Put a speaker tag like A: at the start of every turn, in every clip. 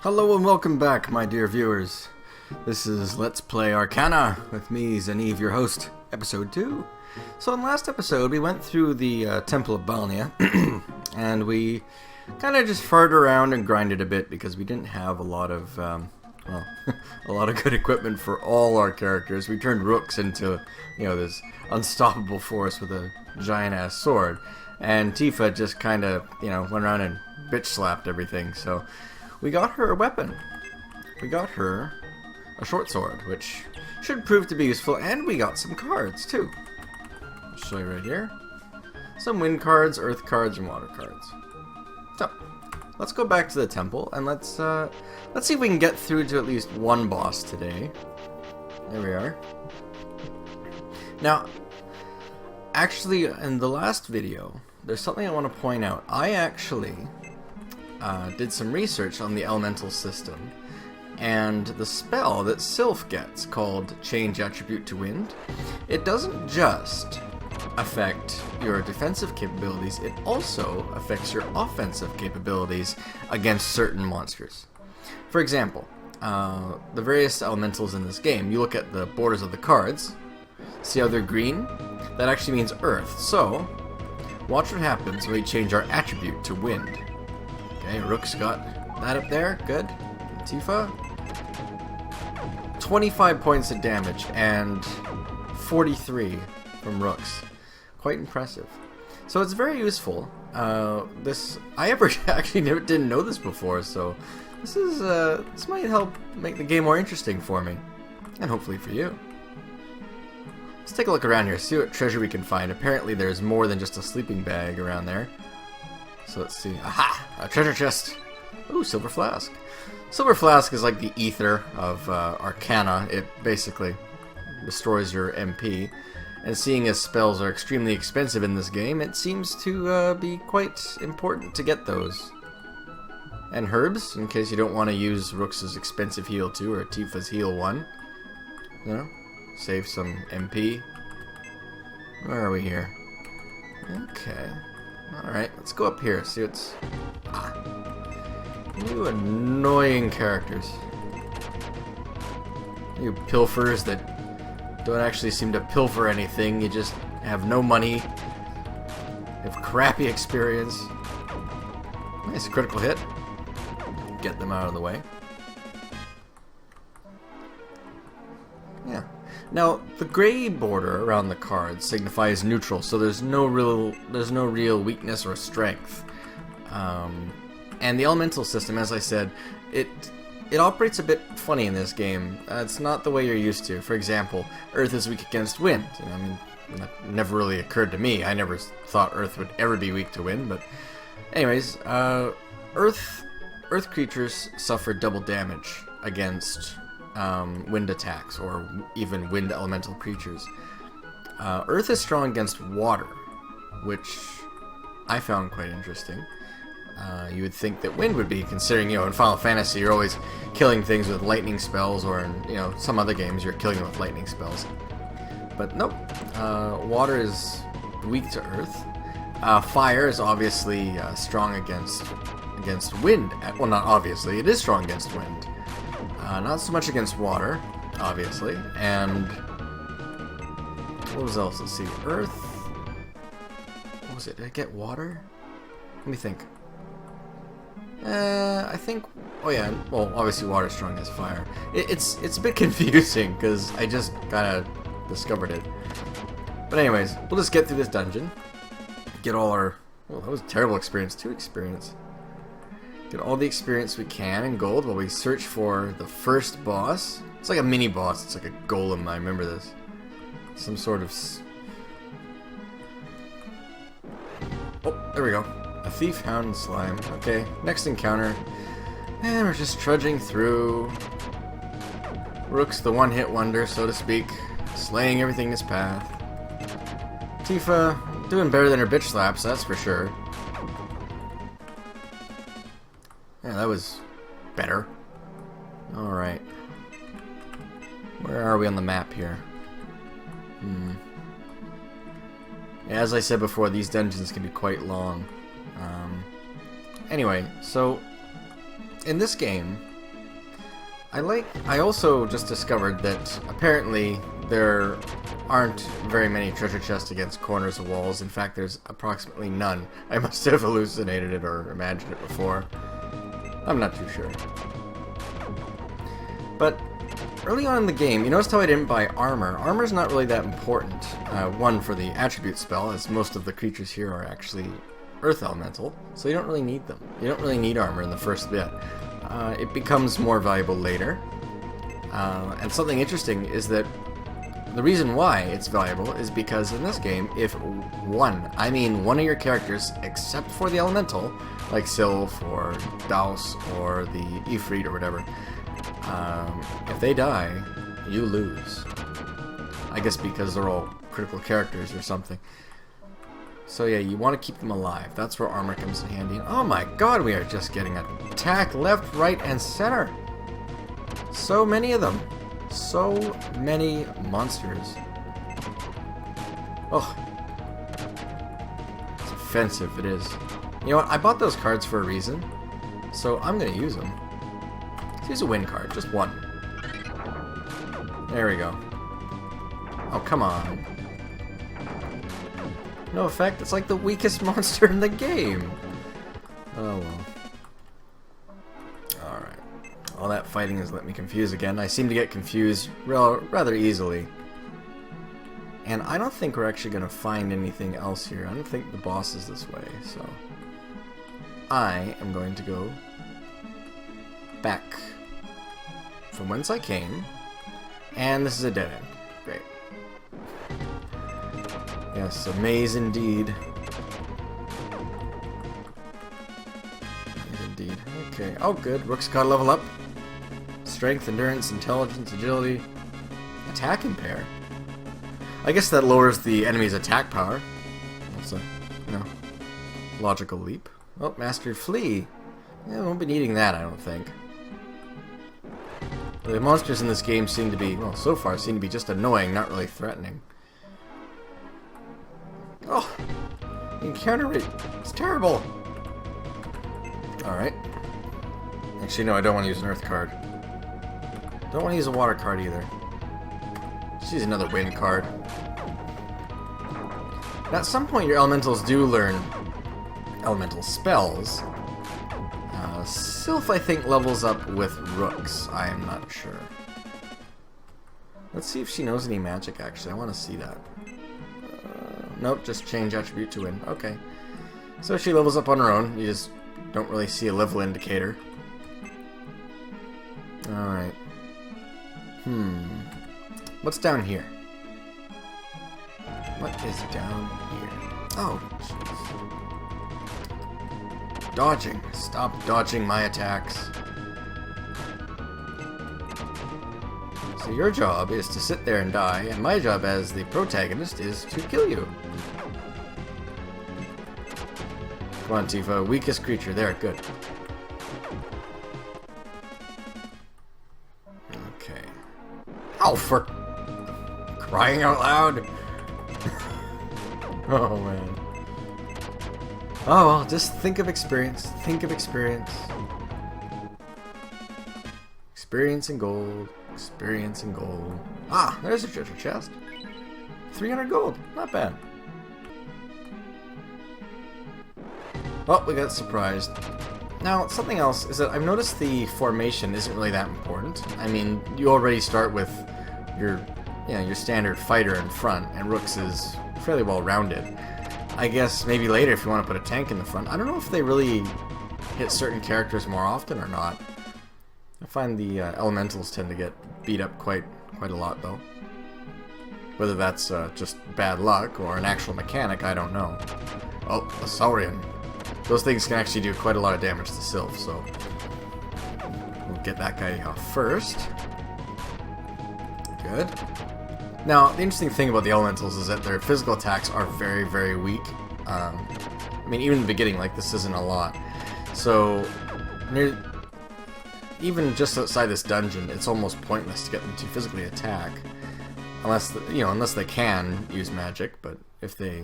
A: Hello and welcome back, my dear viewers. This is Let's Play Arcana with me, Xeniv, your host, episode 2. So in last episode, we went through the Temple of Balnia, and we kind of just farted around and grinded a bit because we didn't have a lot of, a lot of good equipment for all our characters. We turned Rooks into, this unstoppable force with a giant-ass sword, and Teefa just kind of, went around and bitch-slapped everything, so we got her a weapon. We got her a short sword, which should prove to be useful, and we got some cards, too. I'll show you right here. Some wind cards, earth cards, and water cards. So, let's go back to the temple, and let's see if we can get through to at least one boss today. There we are. Now, actually, in the last video, there's something I want to point out. I actually did some research on the elemental system, and the spell that Sylph gets, called Change Attribute to Wind, it doesn't just affect your defensive capabilities, it also affects your offensive capabilities against certain monsters. For example, the various elementals in this game, you look at the borders of the cards, see how they're green? That actually means earth, so watch what happens when we change our attribute to wind. Okay, Rook's got that up there, good. Teefa, 25 points of damage and 43 from Rooks. Quite impressive. So it's very useful. I actually didn't know this before, so this might help make the game more interesting for me, and hopefully for you. Let's take a look around here, see what treasure we can find. Apparently there's more than just a sleeping bag around there. So let's see. Aha! A treasure chest! Ooh, silver flask. Silver flask is like the ether of Arcana. It basically destroys your MP. And seeing as spells are extremely expensive in this game, it seems to be quite important to get those. And herbs, in case you don't want to use Rooks' expensive heal 2 or Teefa's heal 1. Save some MP. Where are we here? Okay. Alright, let's go up here, see what's... You annoying characters. You pilfers that don't actually seem to pilfer anything, you just have no money, have crappy experience. Nice critical hit. Get them out of the way. Yeah. Now, the gray border around the cards signifies neutral, so there's no real weakness or strength. And the elemental system, as I said, it operates a bit funny in this game. It's not the way you're used to. For example, Earth is weak against wind. I mean, that never really occurred to me. I never thought Earth would ever be weak to wind, but anyways, Earth creatures suffer double damage against wind attacks, or even wind elemental creatures. Earth is strong against water, which I found quite interesting. You would think that wind would be, considering, in Final Fantasy you're always killing things with lightning spells, or in, some other games you're killing them with lightning spells. But nope, water is weak to earth. Fire is obviously strong against wind. Well, not obviously, it is strong against wind. Not so much against water, obviously, and what was else? Let's see, earth, what was it? Did I get water? Let me think. I think, oh yeah, well, obviously water is strong against fire. It's a bit confusing, because I just kind of discovered it. But anyways, we'll just get through this dungeon, get all our, well, that was a terrible experience, 2 experience. Get all the experience we can in gold while we search for the first boss. It's like a mini boss, it's like a golem, I remember this. Some sort of... Oh, there we go. A thief, hound, slime. Okay, next encounter. And we're just trudging through. Rook's the one-hit wonder, so to speak. Slaying everything in his path. Teefa, doing better than her bitch slaps, that's for sure. Yeah, that was better. Alright. Where are we on the map here? Yeah, as I said before, these dungeons can be quite long. Anyway, so in this game, I also just discovered that apparently there aren't very many treasure chests against corners of walls. In fact, there's approximately none. I must have hallucinated it or imagined it before. I'm not too sure. But early on in the game, you noticed how I didn't buy armor. Armor's not really that important. One, for the attribute spell, as most of the creatures here are actually earth elemental, so you don't really need them. You don't really need armor in the first bit. It becomes more valuable later. And something interesting is that the reason why it's valuable is because in this game, if one of your characters, except for the elemental, like Sylph or Daus or the Ifrit or whatever, if they die, you lose. I guess because they're all critical characters or something. So yeah, you want to keep them alive. That's where armor comes in handy. Oh my god, we are just getting attacked left, right, and center. So many of them. So many monsters. Oh. It's offensive, it is. You know what, I bought those cards for a reason. So I'm going to use them. Let's use a win card, just one. There we go. Oh, come on. No effect, it's like the weakest monster in the game. Oh well. Alright. All that fighting has let me confuse again. I seem to get confused rather easily. And I don't think we're actually going to find anything else here. I don't think the boss is this way, so... I am going to go back from whence I came. And this is a dead end. Great. Yes, a maze indeed. Indeed. Okay. Oh, good. Rook's got to level up. Strength, endurance, intelligence, agility, attack impair. I guess that lowers the enemy's attack power. That's a, logical leap. Oh, mastered flee. Yeah, won't be needing that, I don't think. The monsters in this game seem to be, well, so far seem to be just annoying, not really threatening. Oh, the encounter rate is terrible. Alright. Actually, no, I don't want to use an earth card. Don't want to use a water card either. Just use another wind card. Now, at some point, your elementals do learn elemental spells. Sylph, I think, levels up with rooks. I am not sure. Let's see if she knows any magic, actually. I want to see that. Nope, just change attribute to win. Okay. So she levels up on her own. You just don't really see a level indicator. Alright. What's down here? What is down here? Oh, jeez. Dodging. Stop dodging my attacks. So your job is to sit there and die, and my job as the protagonist is to kill you. Come on, Teefa. Weakest creature. There, good. Okay. Oh, for crying out loud! Oh, man. Oh, well, just think of experience. Think of experience. Experience and gold. Experience and gold. Ah, there's a treasure chest. 300 gold. Not bad. Oh, we got surprised. Now, something else is that I've noticed the formation isn't really that important. I mean, you already start with your standard fighter in front, and Rooks is fairly well rounded. I guess maybe later if you want to put a tank in the front. I don't know if they really hit certain characters more often or not. I find the elementals tend to get beat up quite a lot, though. Whether that's just bad luck or an actual mechanic, I don't know. Oh, a Saurian. Those things can actually do quite a lot of damage to Sylph, so we'll get that guy off first. Good. Now, the interesting thing about the elementals is that their physical attacks are very, very weak. I mean, even in the beginning, like, this isn't a lot. So, even just outside this dungeon, it's almost pointless to get them to physically attack. Unless, unless they can use magic, but if they...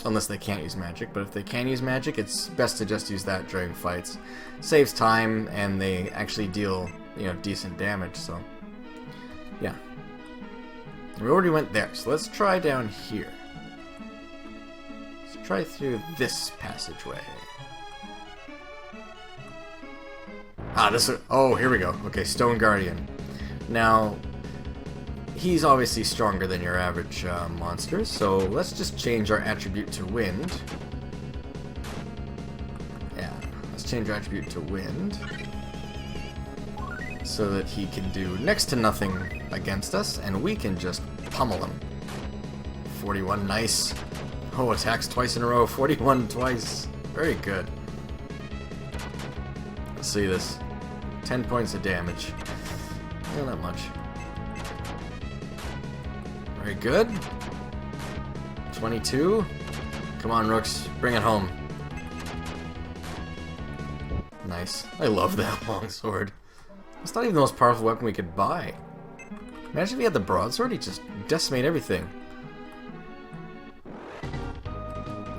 A: Unless they can't use magic, but if they can use magic, it's best to just use that during fights. Saves time, and they actually deal you know, decent damage, so yeah. We already went there, so let's try down here. Let's try through this passageway. Ah, this is... Oh, here we go. Okay, Stone Guardian. Now, he's obviously stronger than your average monster, so let's just change our attribute to Wind. Yeah, let's change our attribute to Wind, so that he can do next to nothing against us, and we can just pummel him. 41, nice. Oh, attacks twice in a row, 41 twice. Very good. Let's see this. 10 points of damage. Not that much. Very good. 22. Come on, Rooks. Bring it home. Nice. I love that longsword. It's not even the most powerful weapon we could buy. Imagine if he had the broadsword, he'd just decimate everything.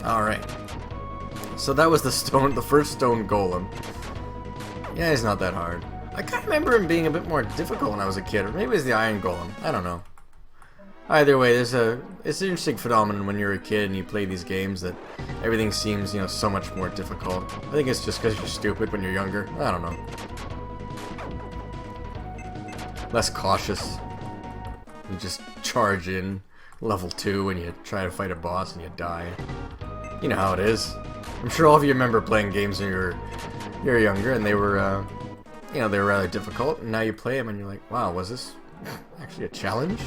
A: Alright. So that was the first stone golem. Yeah, he's not that hard. I kind of remember him being a bit more difficult when I was a kid, or maybe it was the iron golem. I don't know. Either way, it's an interesting phenomenon when you're a kid and you play these games that everything seems, you know, so much more difficult. I think it's just because you're stupid when you're younger. I don't know. Less cautious. You just charge in level 2 when you try to fight a boss and you die. You know how it is. I'm sure all of you remember playing games when you're younger and they were, you know, they were rather difficult. And now you play them and you're like, wow, was this actually a challenge?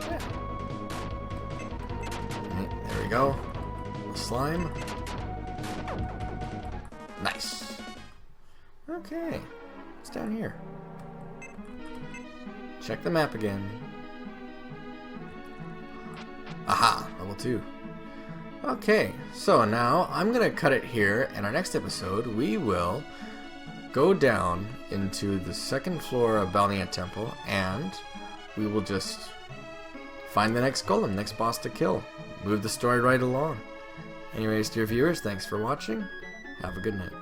A: Yeah. Right, there we go. Slime. Nice. Okay. What's down here? Check the map again. Aha! Level 2. Okay, so now I'm going to cut it here. In our next episode, we will go down into the second floor of Balnia Temple, and we will just find the next golem, next boss to kill. Move the story right along. Anyways, dear viewers, thanks for watching. Have a good night.